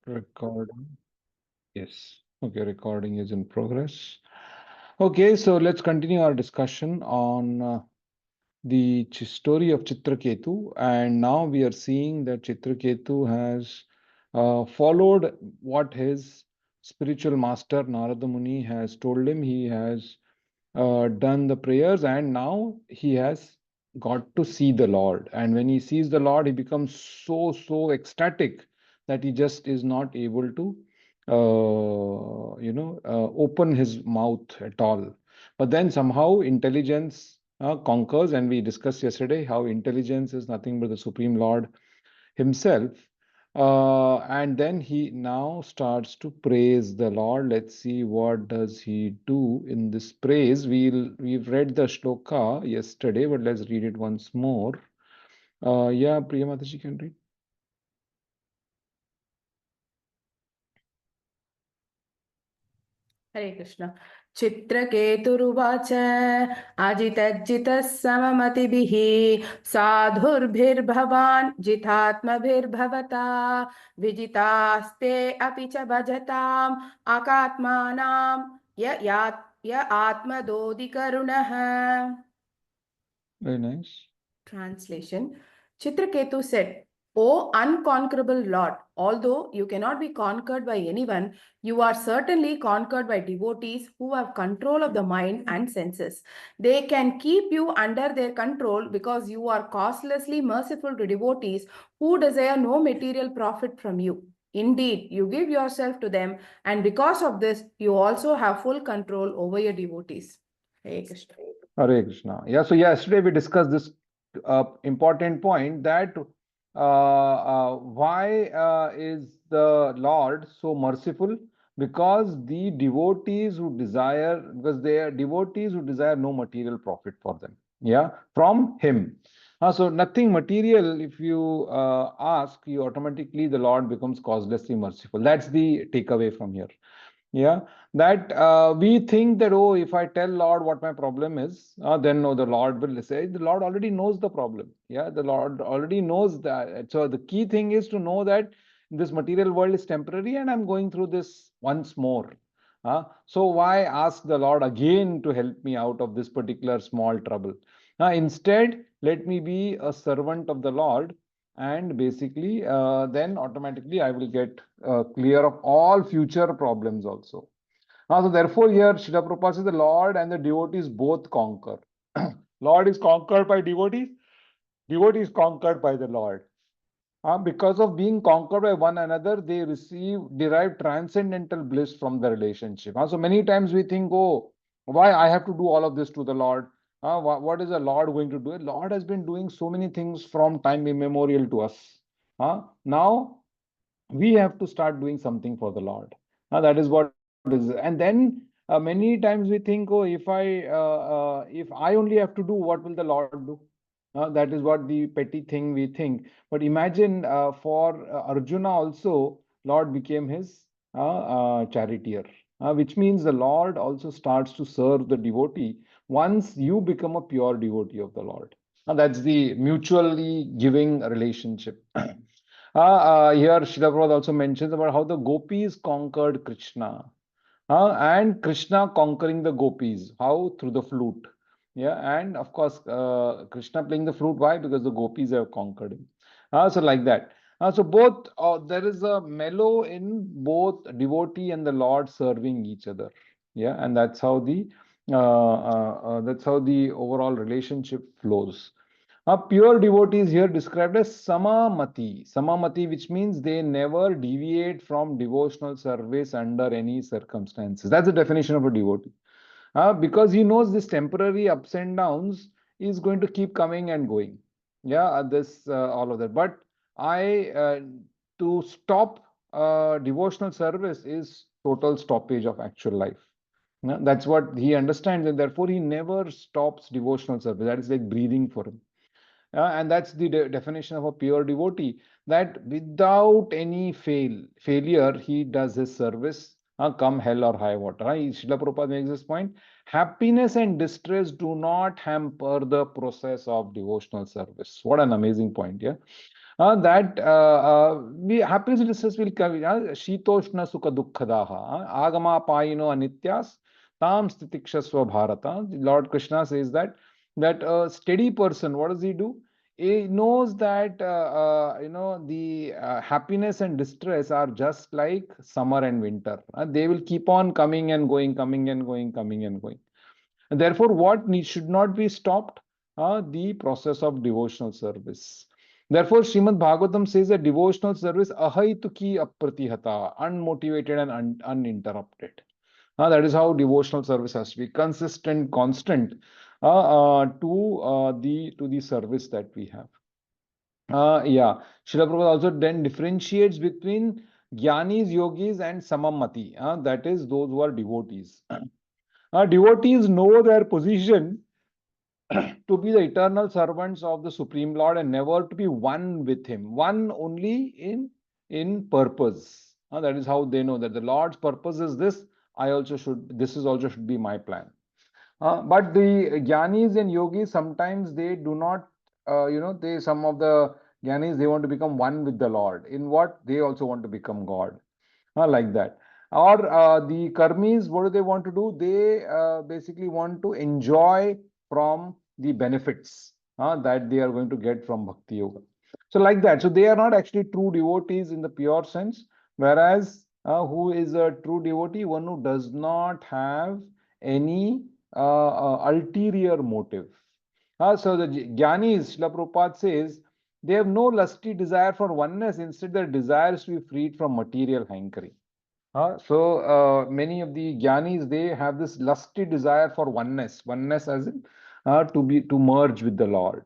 Recording. Yes. Okay, recording is in progress. Okay, so let's continue our discussion on the story of Chitraketu. And now we are seeing that Chitraketu has followed what his spiritual master Narada Muni has told him. He has done the prayers, and now he has got to see the Lord. And when he sees the Lord, he becomes so ecstatic that he just is not able to, open his mouth at all. But then somehow intelligence conquers, and we discussed yesterday how intelligence is nothing but the Supreme Lord himself. And then he now starts to praise the Lord. Let's see what does he do in this praise. We've read the shloka yesterday, but let's read it once more. Yeah, Priya Mataji can read. हरे कृष्ण चित्रकेतुरुवाच अजितज्जितः सममतिभिः साधुर्भिर्भवान् जितात्मभिर्भवता विजितास्ते अपि च भजताम् अकात्मानां य आत्मदोदिकरुणः. Very nice. Translation. Chitraketu said, O unconquerable Lord, although you cannot be conquered by anyone, you are certainly conquered by devotees who have control of the mind and senses. They can keep you under their control because you are causelessly merciful to devotees who desire no material profit from you. Indeed, you give yourself to them, and because of this, you also have full control over your devotees. Hare Krishna. Hare Krishna. Yeah, so yesterday we discussed this important point that why is the Lord so merciful? Because they are devotees who desire no material profit for them. Yeah, from Him. So nothing material, if you ask, you automatically the Lord becomes causelessly merciful. That's the takeaway from here. Yeah, that we think that, oh, if I tell Lord what my problem is, then no, the Lord will say, the Lord already knows the problem. Yeah, the Lord already knows that. So the key thing is to know that this material world is temporary and I'm going through this once more. So why ask the Lord again to help me out of this particular small trouble? Instead, let me be a servant of the Lord, and basically then automatically I will get clear of all future problems also. So therefore here Srila Prabhupada says the Lord and the devotees both conquer. Lord is conquered by devotees, devotee is conquered by the Lord. Because of being conquered by one another, they derive transcendental bliss from the relationship. So many times we think, oh, why I have to do all of this to the Lord? What is the Lord going to do? The Lord has been doing so many things from time immemorial to us. Now we have to start doing something for the Lord. That is what is. And then many times we think, oh, if I only have to do, what will the Lord do? That is what the petty thing we think. But imagine for Arjuna also, Lord became his charioteer, which means the Lord also starts to serve the devotee once you become a pure devotee of the Lord. That's the mutually giving relationship. Here, Srila Prabhupada also mentions about how the gopis conquered Krishna. And Krishna conquering the gopis. How? Through the flute. Yeah, and of course, Krishna playing the flute. Why? Because the gopis have conquered him. So like that. So both, there is a mellow in both devotee and the Lord serving each other. Yeah, and that's how the overall relationship flows. Pure devotees here described as samamati. Samamati, which means they never deviate from devotional service under any circumstances. That's the definition of a devotee. Because he knows this temporary ups and downs is going to keep coming and going. Yeah, this all of that. But I to stop devotional service is total stoppage of actual life. That's what he understands, and therefore he never stops devotional service. That is like breathing for him. And that's the definition of a pure devotee, that without any failure, he does his service, come hell or high water. Srila Prabhupada makes this point. Happiness and distress do not hamper the process of devotional service. What an amazing point, yeah. that we happiness and distress will come. Shitoshna sukha dukkhadaha. Agama payino anityas. Tam stitikshasva bharata. Lord Krishna says that a steady person, what does he do? He knows that the happiness and distress are just like summer and winter. They will keep on coming and going, coming and going, coming and going. And therefore, what should not be stopped? The process of devotional service. Therefore, Srimad Bhagavatam says that devotional service ahaituki apratihata, unmotivated and uninterrupted. That is how devotional service has to be consistent, constant to the service that we have. Yeah, Srila Prabhupada also then differentiates between jnanis, yogis, and samammati. That is those who are devotees. Devotees know their position to be the eternal servants of the Supreme Lord and never to be one with Him, one only in purpose. That is how they know that the Lord's purpose is this. This is also should be my plan. But the Gyanis and Yogis sometimes they do not, some of the Gyanis they want to become one with the Lord. In what? They also want to become God. Like that. Or the karmis, what do they want to do? They basically want to enjoy from the benefits that they are going to get from Bhakti Yoga. So like that. So they are not actually true devotees in the pure sense. Whereas who is a true devotee? One who does not have any ulterior motive. So the Jnanis, Srila Prabhupada says, they have no lusty desire for oneness. Instead, their desire is to be freed from material hankering. So many of the Gyanis, they have this lusty desire for oneness as in to merge with the Lord.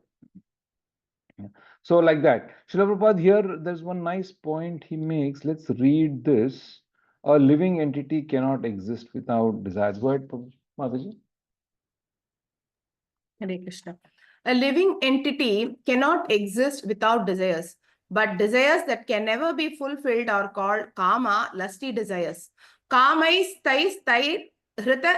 So like that. Srila Prabhupada here, there's one nice point he makes. Let's read this. A living entity cannot exist without desires. Go ahead, Mataji. Hare Krishna. A living entity cannot exist without desires, but desires that can never be fulfilled are called kama, lusty desires. Kamais tais tai hrita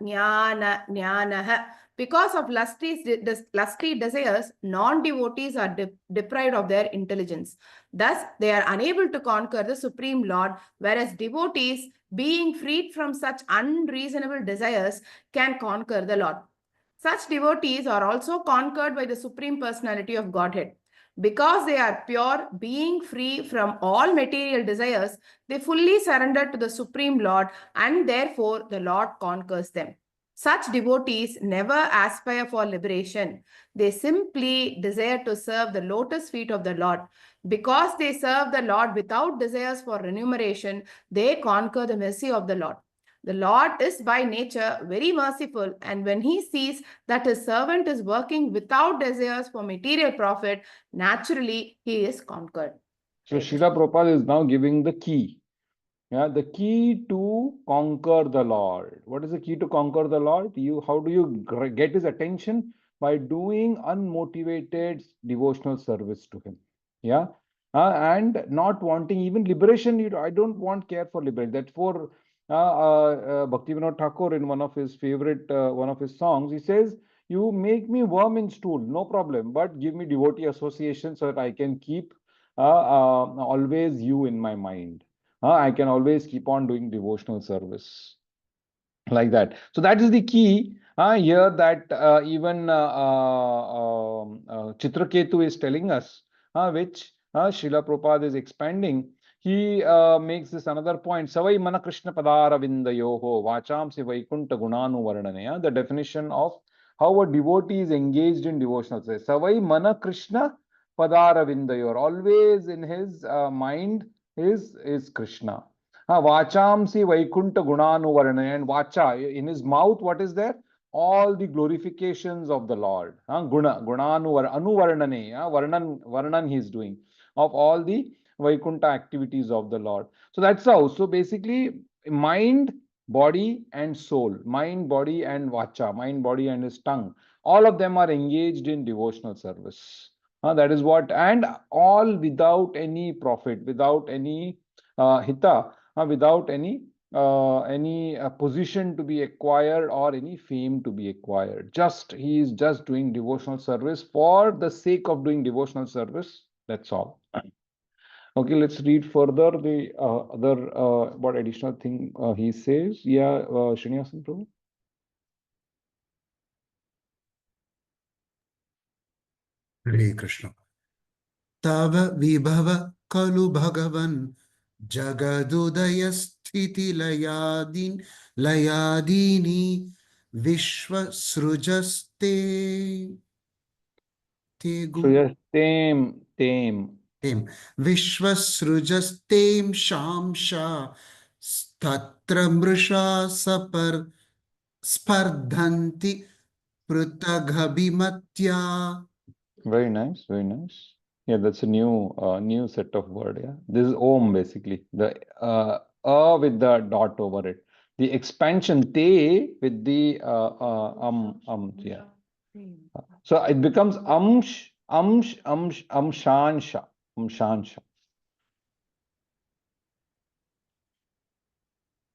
jnanaha. Because of lusty desires, non-devotees are deprived of their intelligence. Thus, they are unable to conquer the Supreme Lord, whereas devotees, being freed from such unreasonable desires, can conquer the Lord. Such devotees are also conquered by the Supreme Personality of Godhead. Because they are pure, being free from all material desires, they fully surrender to the Supreme Lord, and therefore the Lord conquers them. Such devotees never aspire for liberation. They simply desire to serve the lotus feet of the Lord. Because they serve the Lord without desires for remuneration, they conquer the mercy of the Lord. The Lord is by nature very merciful, and when He sees that His servant is working without desires for material profit, naturally He is conquered. So Srila Prabhupada is now giving the key. Yeah, the key to conquer the Lord. What is the key to conquer the Lord? How do you get His attention? By doing unmotivated devotional service to Him. Yeah, and not wanting even liberation. I don't want care for liberation. Therefore, Bhaktivinoda Thakur in one of his songs, he says, "You make me worm in stool, no problem, but give me devotee association so that I can keep always you in my mind." I can always keep on doing devotional service like that. So that is the key here that even Chitraketu is telling us, which Srila Prabhupada is expanding. He makes this another point. Savai mana Krishna padara vindayoho vacham se vaikunta gunanu varnane. The definition of how a devotee is engaged in devotional service. Savai mana Krishna padara vindayor. Always in his mind is Krishna. Vachamsi Vaikunta Gunanuvarana, and Vacha, in his mouth, what is there? All the glorifications of the Lord. Anuvarnane, Varnan he is doing, of all the Vaikunta activities of the Lord. So that's how. So basically, mind, body, and soul, mind, body, and Vacha, mind, body, and his tongue, all of them are engaged in devotional service. That is what, and all without any profit, without any hita, without any position to be acquired or any fame to be acquired. He is just doing devotional service for the sake of doing devotional service. That's all. Okay, let's read further the other what additional thing he says. Yeah, Srinivasan Prabhu. Hare Krishna. Tava vibhava kalu bhagavan jagadudaya sthiti layadini vishva srujaste So tegu yes, tame. tem vishva srujastem shamsha statra mrisha sapar spardhanti prutaghabimatya. Very nice, very nice. Yeah, that's a new set of word. Yeah, this is Om basically. The with the dot over it. The expansion te with the yeah. So it becomes amshansha.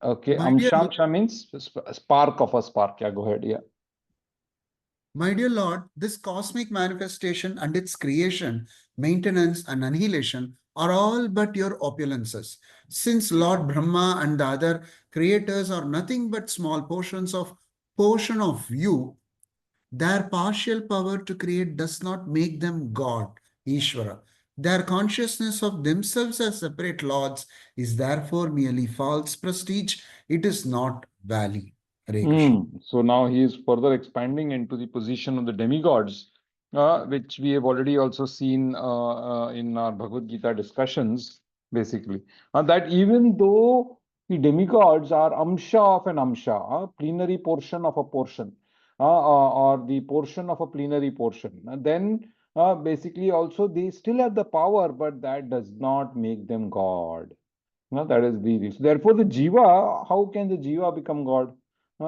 Okay, My dear amshansha means spark of a spark. Yeah, go ahead. Yeah. My dear Lord, this cosmic manifestation and its creation, maintenance, and annihilation are all but your opulences. Since Lord Brahma and the other creators are nothing but small portion of you, their partial power to create does not make them God, Ishvara. Their consciousness of themselves as separate lords is therefore merely false prestige. It is not value. Hare Krishna. So now he is further expanding into the position of the demigods, which we have already also seen in our Bhagavad Gita discussions, basically. That even though the demigods are amsha of an amsha, plenary portion of a portion, or the portion of a plenary portion, then basically also they still have the power, but that does not make them God. No, that is the reason. Therefore, the jiva, how can the jiva become God?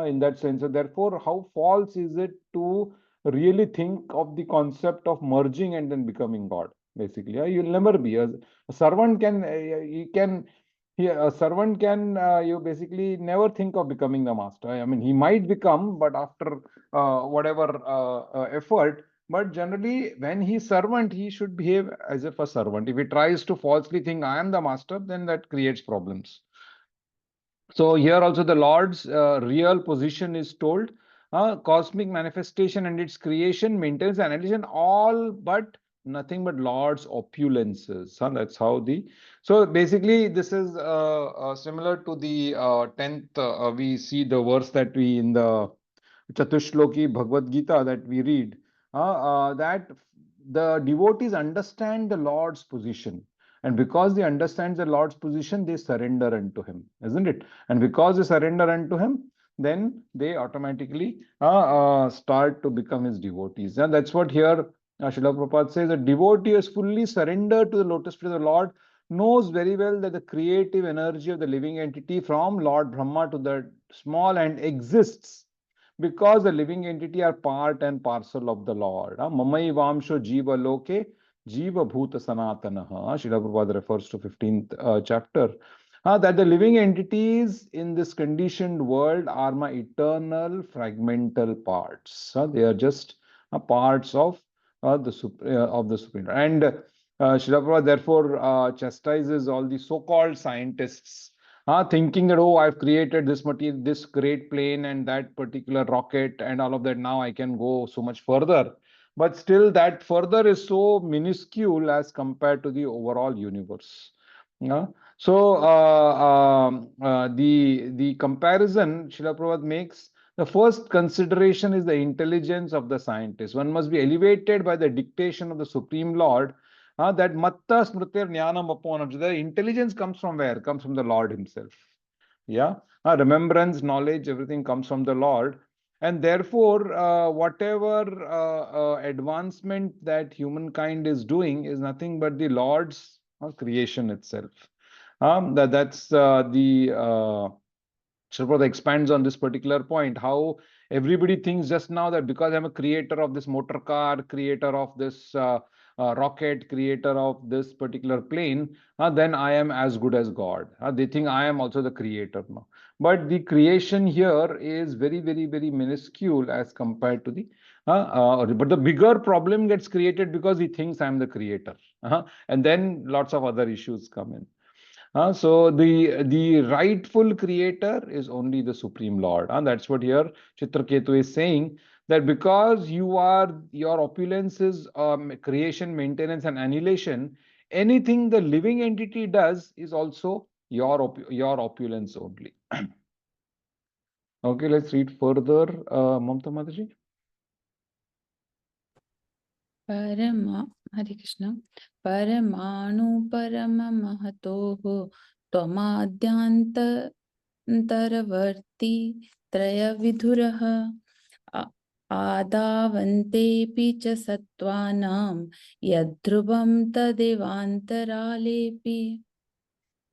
In that sense. So therefore, how false is it to really think of the concept of merging and then becoming God? Basically, you'll never be a servant. A servant can you basically never think of becoming the master. I mean, he might become, but after whatever effort. But generally, when he's servant, he should behave as if a servant. If he tries to falsely think I am the master, then that creates problems. So here also the Lord's real position is told. Cosmic manifestation and its creation, maintenance, annihilation, all but nothing but Lord's opulences. That's how the. So basically, this is similar to the 10th. We see the verse that we in the Chatushloki Bhagavad Gita that we read, that the devotees understand the Lord's position. And because they understand the Lord's position, they surrender unto Him, isn't it? And because they surrender unto Him, then they automatically start to become His devotees. And that's what here Srila Prabhupada says, a devotee is fully surrendered to the lotus feet of the Lord, knows very well that the creative energy of the living entity from Lord Brahma to the small and exists because the living entity are part and parcel of the Lord. Mamai Vamsho Jiva Loke Jiva Bhuta Sanatanaha. Srila Prabhupada refers to 15th chapter. That the living entities in this conditioned world are my eternal fragmental parts. They are just parts of the Supreme. And Srila Prabhupada therefore chastises all the so-called scientists thinking that, oh, I've created this material, this great plane and that particular rocket and all of that. Now I can go so much further. But still, that further is so minuscule as compared to the overall universe. So the comparison Srila Prabhupada makes, the first consideration is the intelligence of the scientist. One must be elevated by the dictation of the Supreme Lord. That matta smritir jnanam upon the intelligence comes from where? Comes from the Lord Himself. Yeah, remembrance, knowledge, everything comes from the Lord. And therefore, whatever advancement that humankind is doing is nothing but the Lord's creation itself. That's the Srila expands on this particular point, how everybody thinks just now that because I'm a creator of this motor car, creator of this rocket, creator of this particular plane, then I am as good as God. They think I am also the creator now. But the creation here is very, very, very minuscule as compared to the. But the bigger problem gets created because he thinks I'm the creator. And then lots of other issues come in. So the rightful creator is only the Supreme Lord. That's what here Chitraketu is saying, that because your opulence is creation, maintenance, and annihilation, anything the living entity does is also your opulence only. Okay, let's read further, Mamta Mataji. Hare Krishna. Paramanu paramamahatoho त्वमाद्यान्तरवर्ती त्रयविधुरः आदावन्तेऽपि च सत्त्वानां यद्ध्रुवं तदेवान्तरालेऽपि.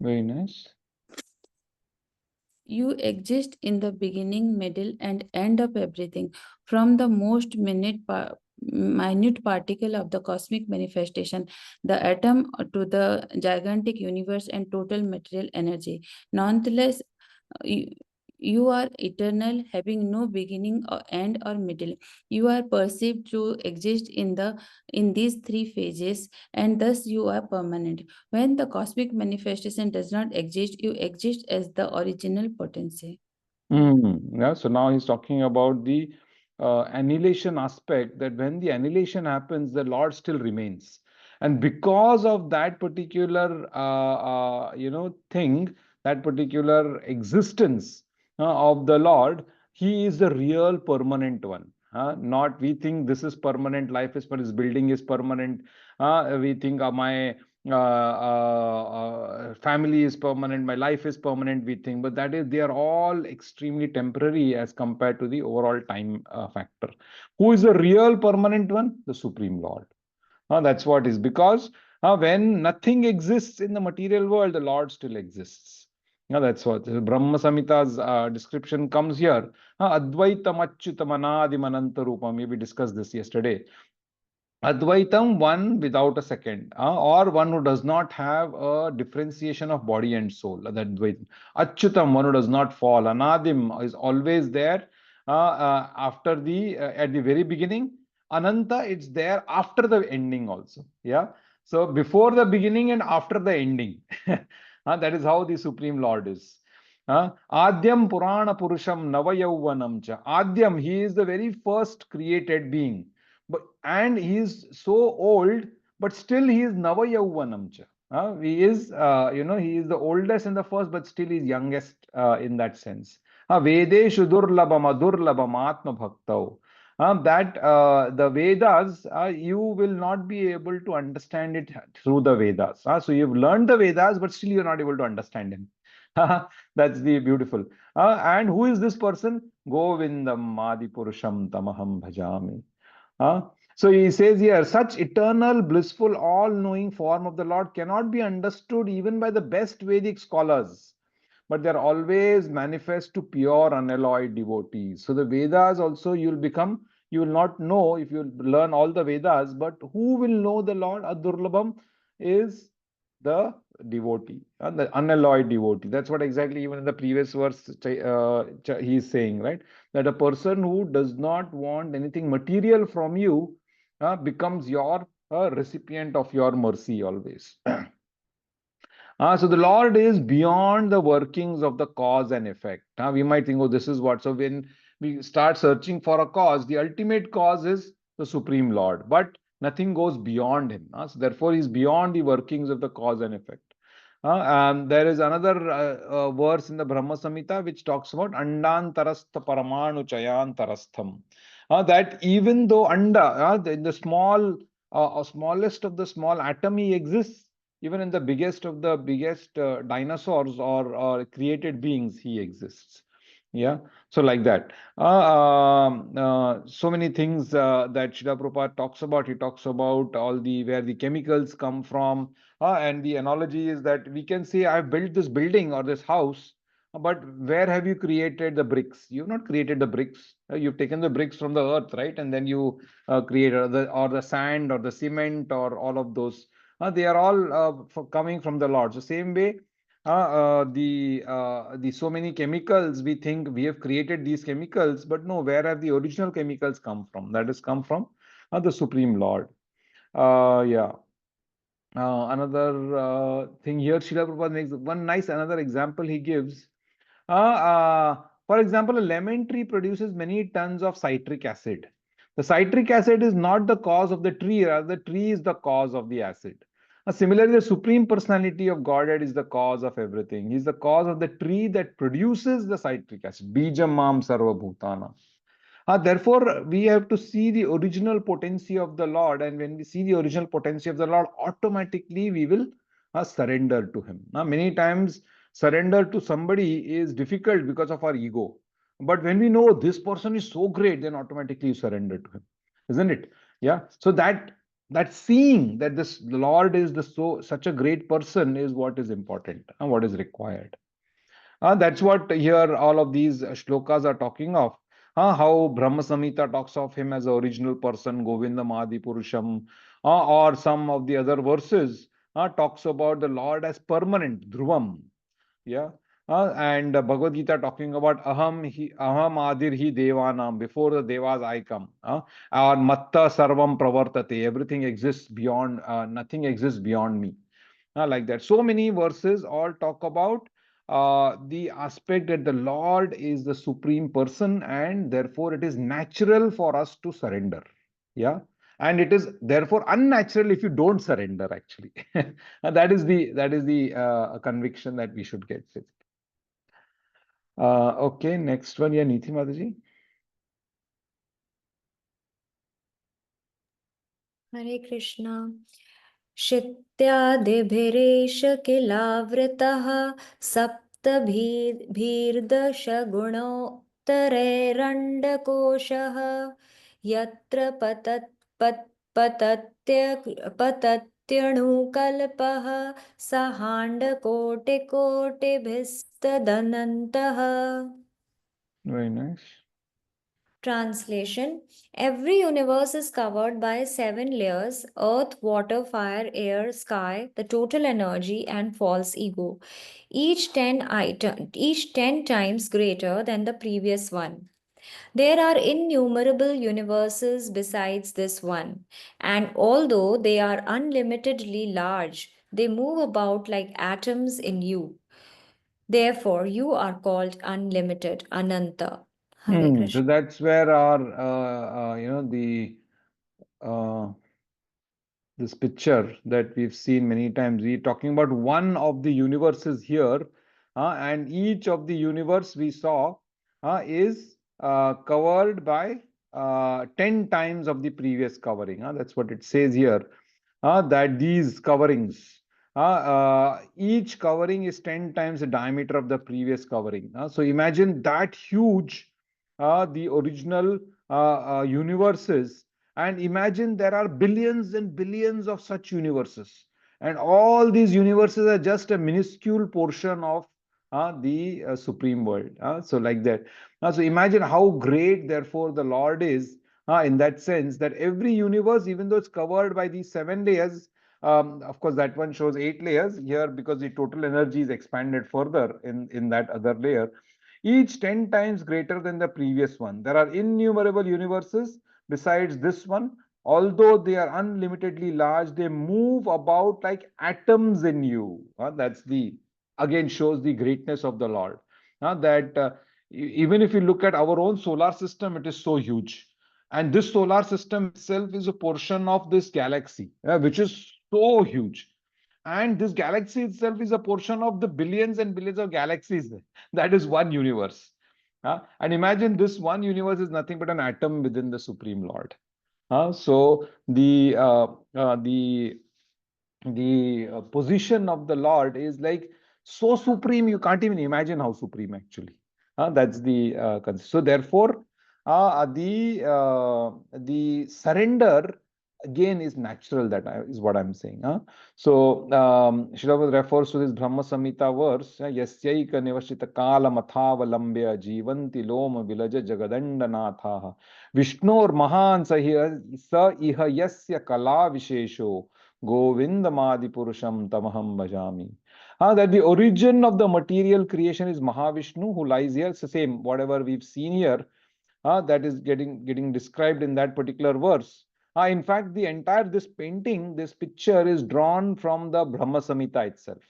Very nice. You exist in the beginning, middle, and end of everything, from the most minute particle of the cosmic manifestation, the atom, to the gigantic universe and total material energy. Nonetheless, you are eternal, having no beginning or end or middle. You are perceived to exist in these three phases, and thus you are permanent. When the cosmic manifestation does not exist, you exist as the original potency. Yeah, so now he's talking about the annihilation aspect, that when the annihilation happens, the Lord still remains. And because of that particular, thing, that particular existence of the Lord, he is the real permanent one. Not we think this is permanent, life is permanent, this building is permanent. We think my family is permanent, my life is permanent, we think, but that is, they are all extremely temporary as compared to the overall time factor. Who is the real permanent one? The Supreme Lord. That's what is, because when nothing exists in the material world, the Lord still exists. That's what Brahma Samhita's description comes here. Advaitam achyutam anadim ananta rupam. We discussed this yesterday. Advaitam, one without a second, or one who does not have a differentiation of body and soul. That Advaitam. Achyutam, one who does not fall. Anadim is always there after at the very beginning. Ananta, it's there after the ending also. Yeah. So before the beginning and after the ending. That is how the Supreme Lord is. Adyam Purana Purusham Navayauvanam cha. Adyam, he is the very first created being. And he is so old, but still he is Navayauvanam cha. He is, he is the oldest and the first, but still is youngest in that sense. Vedeshu durlabam adurlabam atma bhaktau. That the Vedas, you will not be able to understand it through the Vedas. So you've learned the Vedas, but still you're not able to understand him. That's the beautiful. And who is this person? Govindam Adi Purusham Tamaham Bhajami. So he says here, such eternal, blissful, all-knowing form of the Lord cannot be understood even by the best Vedic scholars, but they're always manifest to pure, unalloyed devotees. So the Vedas also, you will not know if you learn all the Vedas, but who will know the Lord? Adurlabham is the devotee, the unalloyed devotee. That's what exactly even in the previous verse he is saying, right? That a person who does not want anything material from you becomes your recipient of your mercy always. So the Lord is beyond the workings of the cause and effect. We might think, oh, this is what. So when we start searching for a cause, the ultimate cause is the Supreme Lord, but nothing goes beyond him. So therefore, he's beyond the workings of the cause and effect. And there is another verse in the Brahma Samhita which talks about Andantarastha Paramanu Chayantarastham. That even though Anda, in the smallest of the small atom, he exists. Even in the biggest of the biggest dinosaurs or created beings, he exists. Yeah, so like that. So many things that Srila Prabhupada talks about. He talks about where the chemicals come from. And the analogy is that we can say, I've built this building or this house, but where have you created the bricks? You've not created the bricks. You've taken the bricks from the earth, right? And then you create the sand or the cement or all of those. They are all coming from the Lord. So same way, the so many chemicals, we think we have created these chemicals, but no, where have the original chemicals come from? That has come from the Supreme Lord. Yeah. Another thing here, Srila Prabhupada makes one nice another example he gives. For example, a lemon tree produces many tons of citric acid. The citric acid is not the cause of the tree, rather the tree is the cause of the acid. Similarly, the Supreme Personality of Godhead is the cause of everything. He is the cause of the tree that produces the citric acid. Bijam mam sarva bhutana. Therefore, we have to see the original potency of the Lord, and when we see the original potency of the Lord, automatically we will surrender to Him. Now, many times, surrender to somebody is difficult because of our ego. But when we know this person is so great, then automatically you surrender to Him, isn't it? Yeah. So that seeing that this Lord is such a great person is what is important and what is required. That's what here all of these shlokas are talking of. How Brahma Samhita talks of him as the original person, Govinda Adi Purusham, or some of the other verses talks about the Lord as permanent, Dhruvam. Yeah. And Bhagavad Gita talking about Aham Adir hi Devanam, before the Devas I come. Or Matta Sarvam Pravartate, everything exists beyond, nothing exists beyond me. Like that. So many verses all talk about the aspect that the Lord is the supreme person, and therefore it is natural for us to surrender. Yeah. And it is therefore unnatural if you don't surrender, actually. And that is the conviction that we should get. Okay, next one. Yeah, Niti Mataji. हरे कृष्णा शित्यादिभिरेष किलावृतः सप्तभिर्दशगुणोत्तरैरण्डकोशः यत्र पतत्यणुकल्पः सहाण्डकोटिकोटिभिस्तदनन्तः. Very nice. Translation: Every universe is covered by 7 layers: earth, water, fire, air, sky, the total energy, and false ego, each 10 times greater than the previous one. There are innumerable universes besides this one, and although they are unlimitedly large, they move about like atoms in you. Therefore, you are called unlimited, Ananta. Hare So Krishna. that's where our, this picture that we've seen many times. We're talking about one of the universes here, and each of the universe we saw is covered by 10 times of the previous covering. That's what it says here, that these coverings, each covering is 10 times the diameter of the previous covering. So imagine that huge the original universes, and imagine there are billions and billions of such universes, and all these universes are just a minuscule portion of the supreme world. So like that. So imagine how great therefore the Lord is, in that sense, that every universe, even though it's covered by these 7 layers, of course that one shows 8 layers here because the total energy is expanded further in that other layer, each 10 times greater than the previous one. There are innumerable universes besides this one. Although they are unlimitedly large, they move about like atoms in you. That's the, again, shows the greatness of the Lord. That even if you look at our own solar system, it is so huge. And this solar system itself is a portion of this galaxy, which is so huge. And this galaxy itself is a portion of the billions and billions of galaxies. That is one universe. And imagine this one universe is nothing but an atom within the Supreme Lord. So the position of the Lord is like so supreme, you can't even imagine how supreme actually. That's the concept. So therefore, the surrender again is natural. Is what I'm saying. So Srila refers to this Brahma Samhita verse. Yasyaika nivashita kala mathavalambya jivanti loma vilaja jagadanda natha Vishnur mahan sa iha yasya kala vishesho Govindamadi Purusham Tamaham Bhajami. That the origin of the material creation is Mahavishnu, who lies here. It's the same, whatever we've seen here, that is getting described in that particular verse. In fact, the entire this painting, this picture is drawn from the Brahma Samhita itself.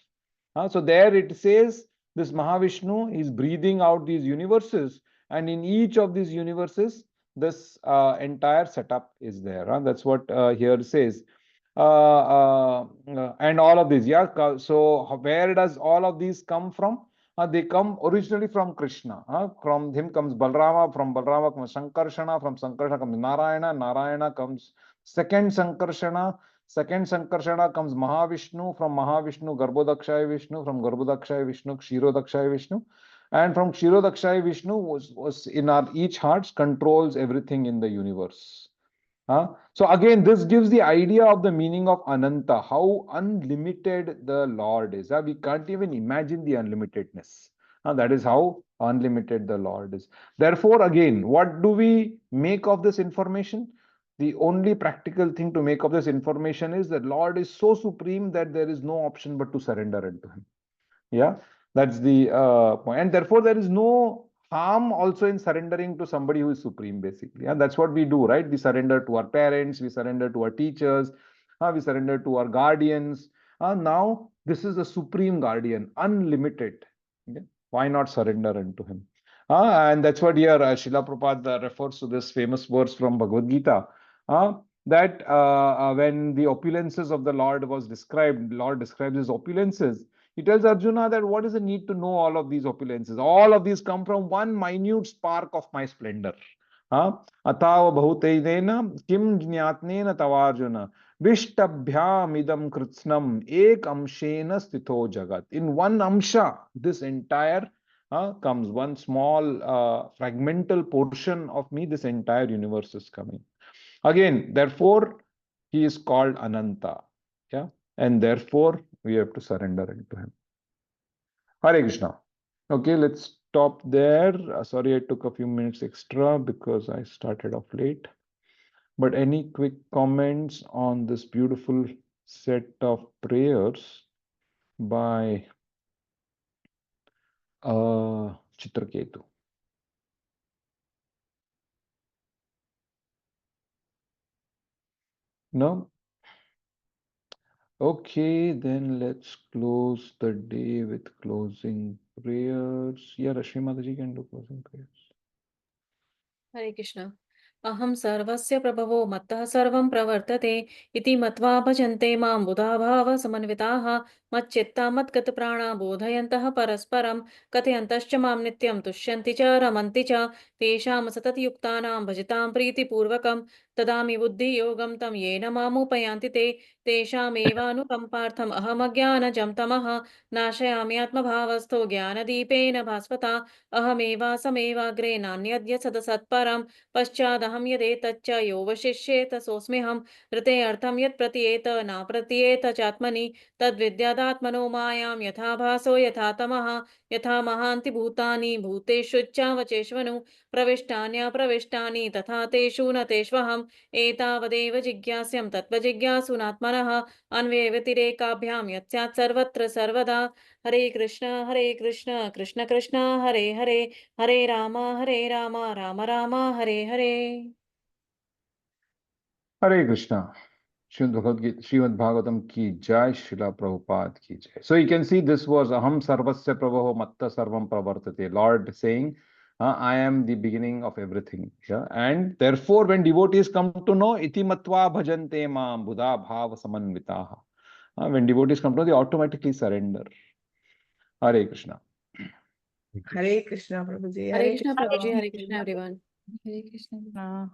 So there it says this Mahavishnu is breathing out these universes, and in each of these universes, this entire setup is there. That's what here it says. And all of these, yeah. So where does all of these come from? They come originally from Krishna. From him comes Balrama, from Balrama comes Sankarshana, from Sankarshana comes Narayana, Narayana comes second Sankarshana, second Sankarshana comes Mahavishnu, from Mahavishnu Garbhodakshaya Vishnu, from Garbhodakshaya Vishnu Kshirodakshaya Vishnu, and from Kshirodakshaya Vishnu was in our each hearts controls everything in the universe. So again, this gives the idea of the meaning of Ananta, how unlimited the Lord is. We can't even imagine the unlimitedness. That is how unlimited the Lord is. Therefore, again, what do we make of this information? The only practical thing to make of this information is that Lord is so supreme that there is no option but to surrender unto him. Yeah, that's the point. And therefore, there is no harm also in surrendering to somebody who is supreme, basically. And that's what we do, right? We surrender to our parents, we surrender to our teachers, we surrender to our guardians. Now, this is the supreme guardian, unlimited. Okay? Why not surrender unto him? And that's what here Srila Prabhupada refers to this famous verse from Bhagavad Gita. That when the opulences of the Lord was described, Lord describes his opulences. He tells Arjuna that what is the need to know all of these opulences? All of these come from one minute spark of my splendor. Atava bhutedena kim jnatnena tavarjuna vishtabhyam idam kritsnam ek amshena stitho jagat. In one amsha, this entire comes one small fragmental portion of me, this entire universe is coming. Again, therefore, he is called Ananta. Yeah, and therefore we have to surrender into him. Hare Krishna. Okay, let's stop there. Sorry, I took a few minutes extra because I started off late. But any quick comments on this beautiful set of prayers by Chitraketu? No? Okay, then let's close the day with closing prayers. Yeah, Rashmi Mataji can do closing prayers. Hare Krishna. Aham sarvasya prabhavo mattah sarvam pravartate iti matva bhajante mam buddha bhava samanvitaha matchitta matgata prana bodhayantah parasparam kathayantascha mam nityam tushyanti cha ramanti cha tesham satati yuktanam bhajitam priti purvakam tadami buddhi yogam tam yena mamupayanti te tesham evanukampartham aham ajnanajam tamah nashayami atmabhavastho jnanadeepena bhasvata अहमेवा समेवाग्रे नान्यद्य सदसत्परं पश्चादहं यदेतच्च यो वशिष्येत सोऽस्म्यहं ऋते अर्थं यत् प्रतीयेत न प्रतीयेत चात्मनि तद्विद्यादात्मनो मायां यथा भासो यथा तमः यथा महान्ति भूतानि भूतेषुच्चावचेष्वनु प्रविष्टान्यप्रविष्टानि तथा तेषु न तेष्वहम् एतावदेव जिज्ञास्यं तत्त्वजिज्ञासुनात्मनः अन्वयव्यतिरेकाभ्यां यत् सर्वत्र सर्वदा हरे Krishna Krishna Krishna Hare Hare Hare Ram Ram Ram Hare Hare Hare Krishna. Srimad Bhagavatam ki jai, Srila Prabhupada ki jai. So you can see this was Aham Sarvasya Prabhaho Matta Sarvam Pravartate. Lord saying, I am the beginning of everything. Yeah? And therefore, when devotees come to know, Iti Matva Bhajante Mam Buddha Bhava Samanvitaha. When devotees come to know, they automatically surrender. Hare Krishna. Hare Krishna, Prabhuji. Hare Krishna Prabhuji, Hare Krishna everyone. Hare Krishna.